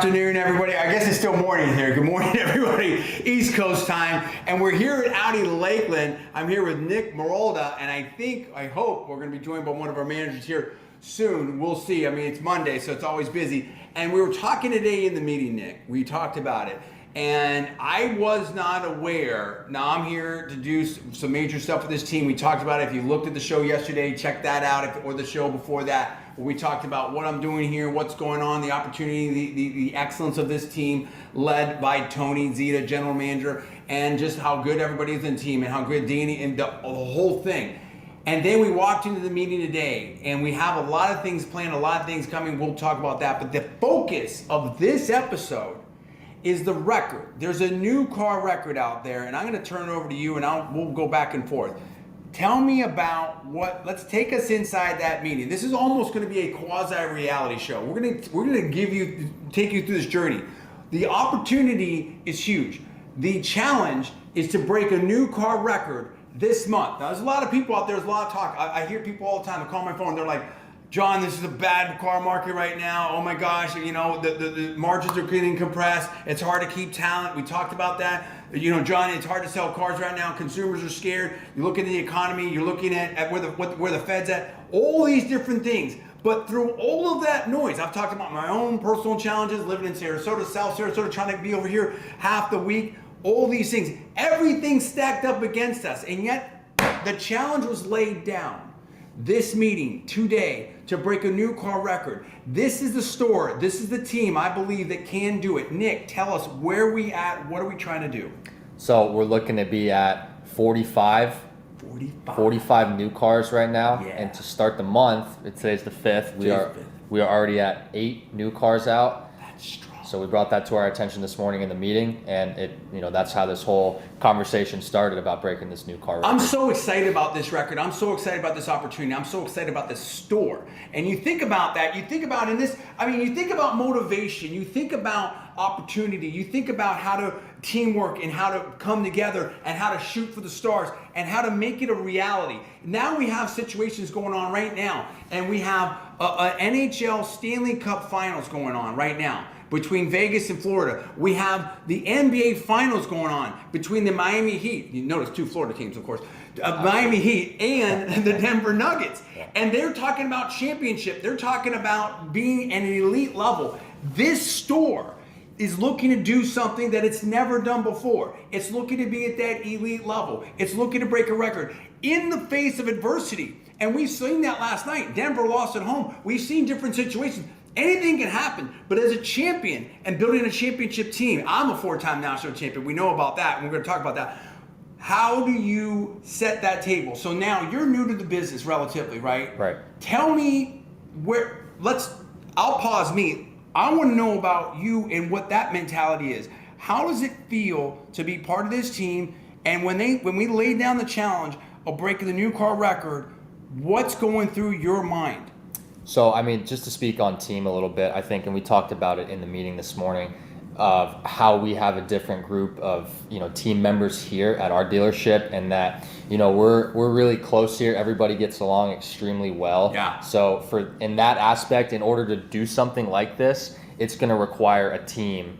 afternoon, everybody. I guess it's still morning here. Good morning, everybody. East Coast time. And we're here at Audi Lakeland. I'm here with Nick Marolda, and I hope we're going to be joined by one of our managers here soon. We'll see. I mean, it's Monday, so it's always busy. And we were talking today in the meeting, Nick. We talked about it. And I was not aware. Now I'm here to do some major stuff with this team. We talked about it. If you looked at the show yesterday, check that out, or the show before that, where we talked about what I'm doing here, what's going on, the opportunity, the excellence of this team, led by Tony Zita, general manager, and just how good everybody is in the team and how good Danny and the whole thing. And then we walked into the meeting today, and we have a lot of things planned, a lot of things coming. We'll talk about that. But the focus of this episode is the record. There's a new car record out there, and I'm going to turn it over to you, and we'll go back and forth. Tell me about let's take us inside that meeting. This is almost going to be a quasi-reality show. We're going to take you through this journey. The opportunity is huge. The challenge is to break a new car record this month. Now, there's a lot of people out there, there's a lot of talk. I hear people all the time, I call my phone, they're like, John, this is a bad car market right now. Oh my gosh, you know, the margins are getting compressed. It's hard to keep talent. We talked about that. You know, John, it's hard to sell cars right now. Consumers are scared. You look at the economy, you're looking at where the Fed's at, all these different things. But through all of that noise, I've talked about my own personal challenges, living in Sarasota, South Sarasota, trying to be over here half the week, all these things. Everything stacked up against us, and yet the challenge was laid down. This meeting today to break a new car record. This is the store, this is the team I believe that can do it. Nick, tell us where we at, what are we trying to do? So we're looking to be at 45 new cars right now. Yeah. And to start the month, today's the 5th, we are already at 8 new cars out. That's strong. So we brought that to our attention this morning in the meeting, and that's how this whole conversation started about breaking this new car record. I'm so excited about this record. I'm so excited about this opportunity. I'm so excited about this store. And you think about that, you think about you think about motivation, you think about opportunity, you think about how to teamwork and how to come together and how to shoot for the stars and how to make it a reality. Now we have situations going on right now, and we have a NHL Stanley Cup Finals going on right now between Vegas and Florida. We have the NBA Finals going on between the Miami Heat. You notice 2 Florida teams, of course. Miami Heat and the Denver Nuggets. And they're talking about championship. They're talking about being at an elite level. This store is looking to do something that it's never done before. It's looking to be at that elite level. It's looking to break a record in the face of adversity. And we've seen that last night. Denver lost at home. We've seen different situations. Anything can happen, but as a champion and building a championship team, I'm a 4-time national champion. We know about that, and we're going to talk about that. How do you set that table? So now you're new to the business relatively, right? Right. Tell me I'll pause me. I want to know about you and what that mentality is. How does it feel to be part of this team? And when we laid down the challenge of breaking the new car record, what's going through your mind? So, just to speak on team a little bit, I think, and we talked about it in the meeting this morning, of how we have a different group of, team members here at our dealership, and that, we're really close here. Everybody gets along extremely well. Yeah. So in that aspect, in order to do something like this, it's going to require a team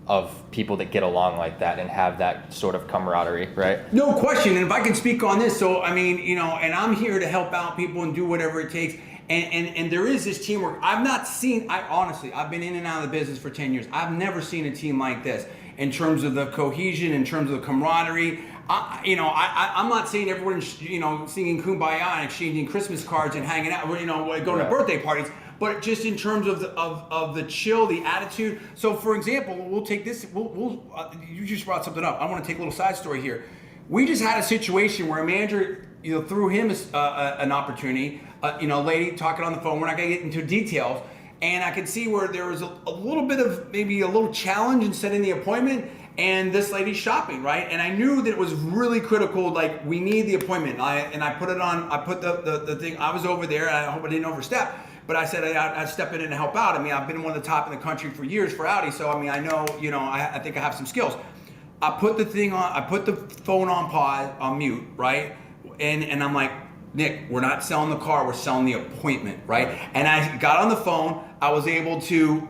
of people that get along like that and have that sort of camaraderie, right? No question. And if I can speak on this, so and I'm here to help out people and do whatever it takes. And there is this teamwork. I've been in and out of the business for 10 years. I've never seen a team like this in terms of the cohesion, in terms of the camaraderie. I'm not saying everyone, singing Kumbaya and exchanging Christmas cards and hanging out, going to birthday parties, but just in terms of the chill, the attitude. So, for example, we'll take this. You just brought something up. I want to take a little side story here. We just had a situation where a manager, threw him an opportunity. A lady talking on the phone. We're not going to get into details. And I could see where there was a little bit of maybe a little challenge in setting the appointment. And this lady's shopping, right? And I knew that it was really critical. Like, we need the appointment. I put it on. I put the thing. I was over there. And I hope I didn't overstep. But I said I'd step in and help out. I've been one of the top in the country for years for Audi. So I know. I think I have some skills. I put the thing on. I put the phone on pause, on mute, right? And I'm like, Nick, we're not selling the car, we're selling the appointment, right? And I got on the phone, I was able to,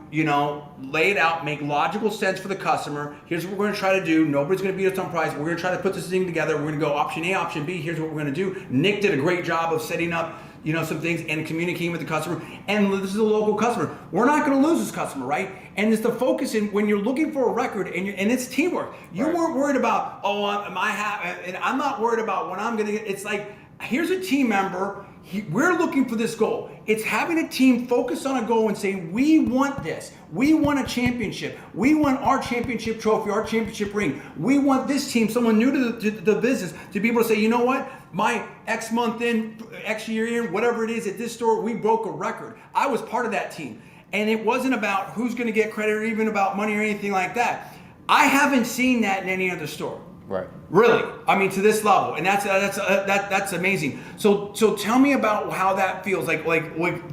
lay it out, make logical sense for the customer. Here's what we're gonna try to do. Nobody's gonna beat us on price. We're gonna try to put this thing together. We're gonna go option A, option B. Here's what we're gonna do. Nick did a great job of setting up, some things and communicating with the customer. And this is a local customer. We're not gonna lose this customer, right? And it's the focus in when you're looking for a record and it's teamwork. You weren't worried about, and I'm not worried about when I'm gonna get, it's like, here's a team member. We're looking for this goal. It's having a team focus on a goal and saying, we want this. We want a championship. We want our championship trophy, our championship ring. We want this team, someone new to the business, to be able to say, you know what? My X month in, X year in, whatever it is at this store, we broke a record. I was part of that team. And it wasn't about who's going to get credit or even about money or anything like that. I haven't seen that in any other store. Right. Really, I mean, to this level, and that's amazing. So tell me about how that feels. Like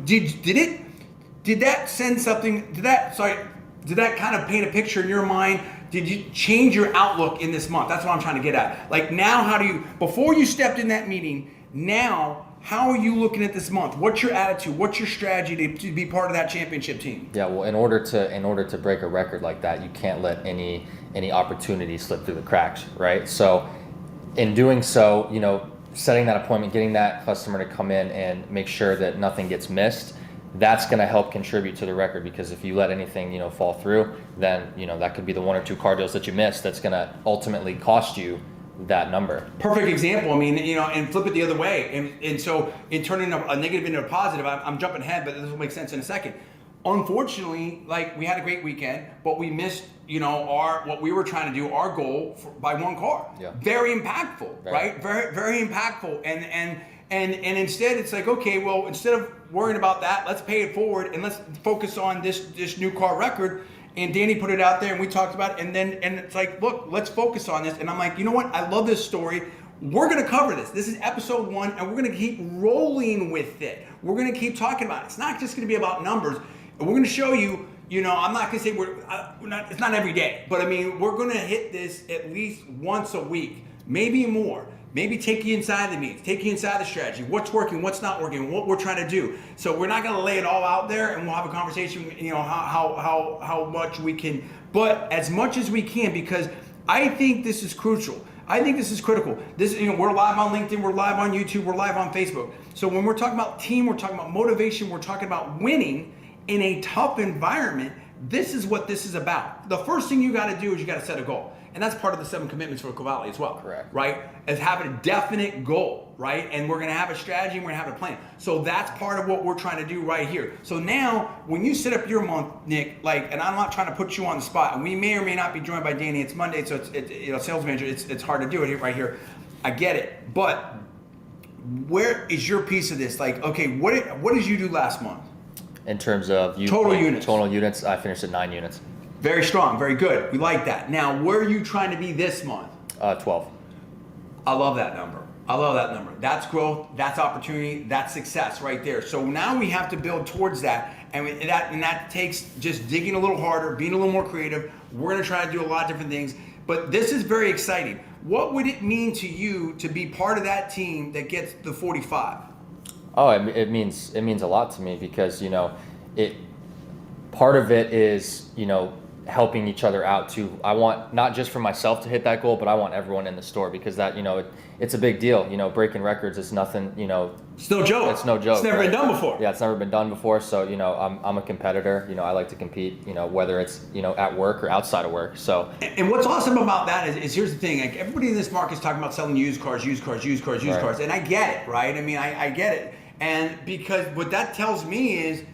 did that send something? Did that kind of paint a picture in your mind? Did you change your outlook in this month? That's what I'm trying to get at. Like now, how do you? Before you stepped in that meeting, now how are you looking at this month? What's your attitude? What's your strategy to be part of that championship team? Yeah, well, in order to break a record like that, you can't let any opportunity slip through the cracks, right? So in doing so, setting that appointment, getting that customer to come in and make sure that nothing gets missed, that's going to help contribute to the record, because if you let anything, fall through, then, that could be the one or two car deals that you missed that's going to ultimately cost you that number. Perfect example. I mean, and flip it the other way. And so in turning a negative into a positive, I'm jumping ahead, but this will make sense in a second. Unfortunately, like we had a great weekend, but we missed, what we were trying to do, our goal by one car. Yeah. Very impactful, right? Very, very impactful. And instead it's like, okay, well, instead of worrying about that, let's pay it forward and let's focus on this new car record. And Danny put it out there and we talked about it, and it's like, look, let's focus on this. And I'm like, you know what? I love this story. We're going to cover this. This is episode 1, and we're going to keep rolling with it. We're going to keep talking about it. It's not just going to be about numbers. We're going to show you, I'm not going to say it's not every day, but I mean, we're going to hit this at least once a week, maybe more. Maybe take you inside the meetings, take you inside the strategy, what's working, what's not working, what we're trying to do. So we're not going to lay it all out there, and we'll have a conversation, how much we can, but as much as we can, because I think this is crucial. I think this is critical. We're live on LinkedIn, we're live on YouTube, we're live on Facebook. So when we're talking about team, we're talking about motivation, we're talking about winning in a tough environment. This is what this is about. The first thing you got to do is you got to set a goal. And that's part of the 7 commitments for Cavalli as well. Correct. Right? Is having a definite goal, right? And we're going to have a strategy and we're going to have a plan. So that's part of what we're trying to do right here. So now, when you set up your month, Nick, and I'm not trying to put you on the spot, and we may or may not be joined by Danny. It's Monday, so it's sales manager. It's hard to do it right here. I get it. But where is your piece of this? Okay, what did you do last month? In terms of total units. Total units, I finished at 9 units. Very strong, very good. We like that. Now, where are you trying to be this month? 12. I love that number. That's growth, that's opportunity, that's success right there. So now we have to build towards that, and that takes just digging a little harder, being a little more creative. We're going to try to do a lot of different things, but this is very exciting. What would it mean to you to be part of that team that gets the 45? Oh, it means a lot to me, because part of it is helping each other out too. I want not just for myself to hit that goal, but I want everyone in the store, because that it's a big deal. Breaking records is nothing. It's no joke. It's no joke. It's never been done before. Yeah, it's never been done before. So I'm a competitor. I like to compete. Whether it's at work or outside of work. So and what's awesome about that is here's the thing. Like, everybody in this market is talking about selling used cars, and I get it, right? I mean, I get it, and because what that tells me is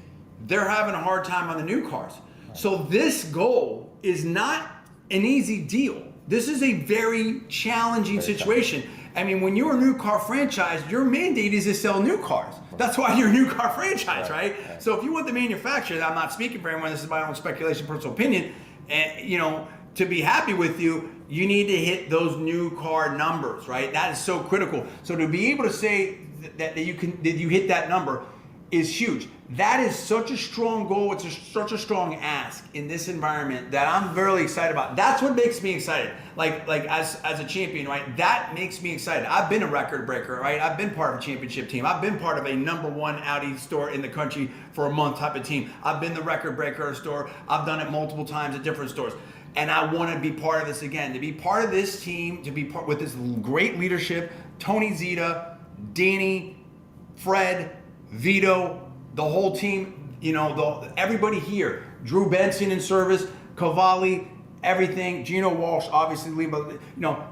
they're having a hard time on the new cars. So this goal is not an easy deal. This is a very challenging situation. I mean, when you're a new car franchise, your mandate is to sell new cars. That's why you're a new car franchise, right? So if you want the manufacturer, I'm not speaking for anyone, this is my own speculation, personal opinion, to be happy with you, you need to hit those new car numbers, right? That is so critical. So to be able to say that you hit that number is huge. that is such a strong goal. It's such a strong ask in this environment that I'm very excited about. That's what makes me excited. Like as a champion, right? That makes me excited. I've been a record breaker, right? I've been part of a championship team. I've been part of a #1 Audi store in the country for a month type of team. I've been the record breaker at a store. I've done it multiple times at different stores. And I want to be part of this again, to be part of this team, to be part with this great leadership, Tony Zita, Danny, Fred, Vito, the whole team, everybody here, Drew Benson in service, Cavalli, everything, Gino Walsh, obviously, but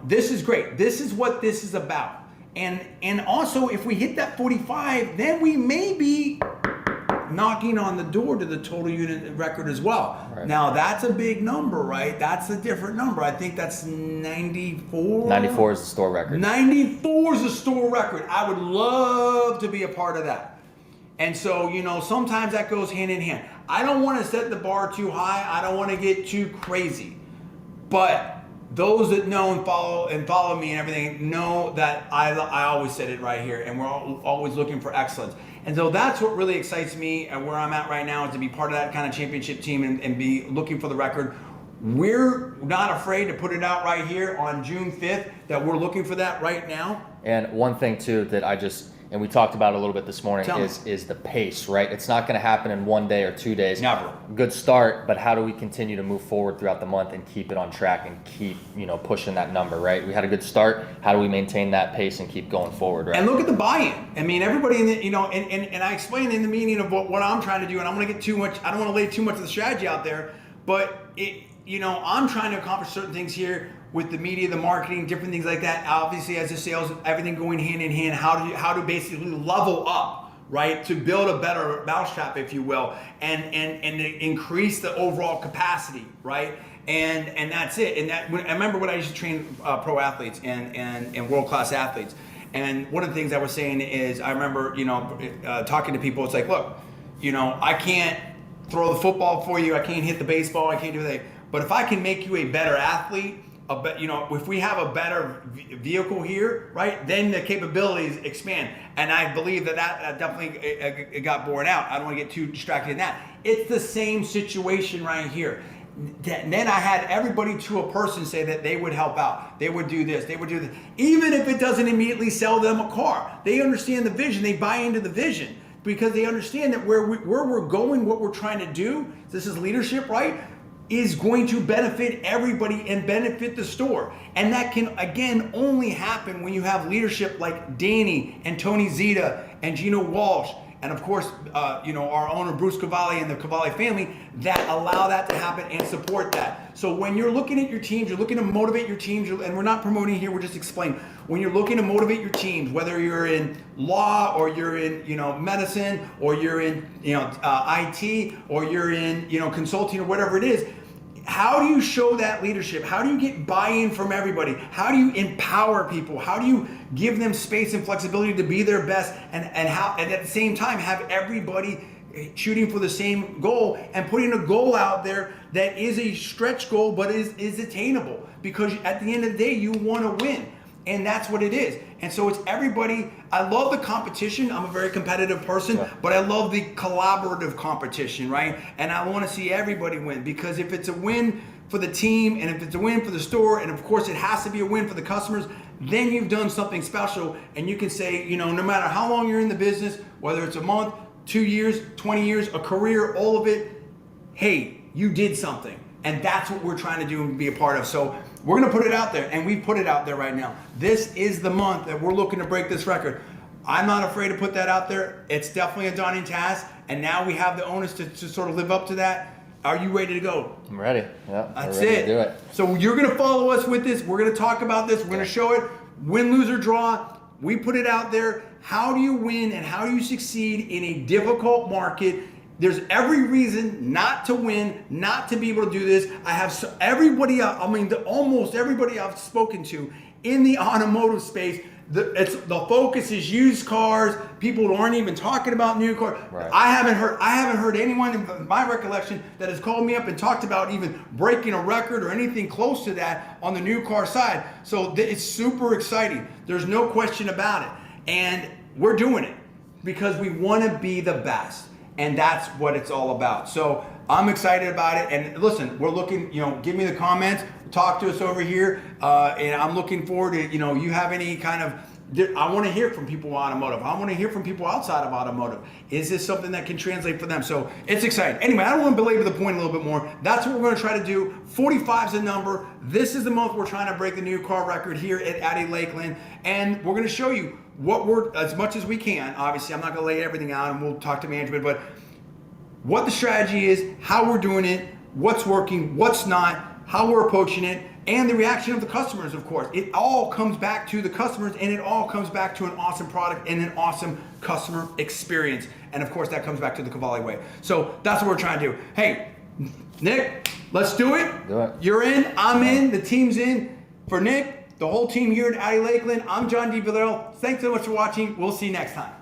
this is great. This is what this is about. And also, if we hit that 45, then we may be knocking on the door to the total unit record as well. Right. Now, that's a big number, right? That's a different number. I think that's 94. 94 is the store record. 94 is the store record. I would love to be a part of that. And so, sometimes that goes hand in hand. I don't want to set the bar too high. I don't want to get too crazy. But those that know and follow me and everything know that I always said it right here, and we're always looking for excellence. And so that's what really excites me, and where I'm at right now is to be part of that kind of championship team and be looking for the record. We're not afraid to put it out right here on June 5th that we're looking for that right now. And one thing too that and we talked about a little bit this morning Tell me. is the pace, right? It's not going to happen in 1 day or 2 days. Never. Good start, but how do we continue to move forward throughout the month and keep it on track and keep, pushing that number, right? We had a good start. How do we maintain that pace and keep going forward, right? And look at the buy-in. I mean, everybody in the, and I explained in the meeting of what I'm trying to do, and I don't want to lay too much of the strategy out there, but I'm trying to accomplish certain things here with the media, the marketing, different things like that. Obviously, as the sales, everything going hand in hand. How to basically level up, right, to build a better mousetrap, if you will, and to increase the overall capacity, right. And that's it. And I remember when I used to train pro athletes and world class athletes. And one of the things I was saying is, I remember talking to people. It's like, look, I can't throw the football for you. I can't hit the baseball. I can't do that. But if I can make you a better athlete, if we have a better vehicle here, right, then the capabilities expand. And I believe that definitely it got borne out. I don't want to get too distracted in that. It's the same situation right here. Then I had everybody to a person say that they would help out. They would do this. They would do this. Even if it doesn't immediately sell them a car. They understand the vision. They buy into the vision because they understand that where we're going, what we're trying to do, this is leadership, right, is going to benefit everybody and benefit the store. And that can, again, only happen when you have leadership like Danny and Tony Zita and Gino Walsh, and of course, our owner Bruce Cavalli and the Cavalli family, that allow that to happen and support that. So when you're looking at your teams, you're looking to motivate your teams, and we're not promoting here, we're just explaining. When you're looking to motivate your teams, whether you're in law or you're in medicine or you're in IT or you're in consulting or whatever it is, how do you show that leadership? How do you get buy-in from everybody? How do you empower people? How do you give them space and flexibility to be their best, and at the same time have everybody shooting for the same goal and putting a goal out there that is a stretch goal but is attainable, because at the end of the day you want to win. And that's what it is. And so it's everybody. I love the competition. I'm a very competitive person, but I love the collaborative competition, right? And I want to see everybody win, because if it's a win for the team and if it's a win for the store, and of course it has to be a win for the customers, then you've done something special. And you can say, no matter how long you're in the business, whether it's a month, 2 years, 20 years, a career, all of it, hey, you did something. And that's what we're trying to do and be a part of. So we're going to put it out there, and we put it out there right now. This is the month that we're looking to break this record. I'm not afraid to put that out there. It's definitely a daunting task, and now we have the onus to sort of live up to that. Are you ready to go? I'm ready. Yeah, that's ready it. To do it. So you're going to follow us with this. We're going to talk about this. We're going to show it. Win, lose, or draw. We put it out there. How do you win and how do you succeed in a difficult market? There's every reason not to win, not to be able to do this. I have almost everybody I've spoken to in the automotive space, the focus is used cars. People aren't even talking about new cars. Right. I haven't heard anyone in my recollection that has called me up and talked about even breaking a record or anything close to that on the new car side. So it's super exciting. There's no question about it. And we're doing it because we want to be the best. and that's what it's all about. So I'm excited about it. And listen, we're looking, give me the comments, talk to us over here, and I'm looking forward to, you have any kind of, I want to hear from people in automotive. I want to hear from people outside of automotive. Is this something that can translate for them? So it's exciting. Anyway, I don't want to belabor the point a little bit more. That's what we're going to try to do. 45 is the number. This is the month we're trying to break the new car record here at Audi Lakeland. And we're going to show you what we're, as much as we can. Obviously, I'm not going to lay everything out, and we'll talk to management, but what the strategy is, how we're doing it, what's working, what's not, how we're approaching it, and the reaction of the customers, of course. It all comes back to the customers, and it all comes back to an awesome product and an awesome customer experience. And of course, that comes back to the Cavalli way. So that's what we're trying to do. Hey, Nick, let's do it. Do it. You're in, I'm in, the team's in. For Nick, the whole team here at Audi Lakeland, I'm John DiValero. Thanks so much for watching. We'll see you next time.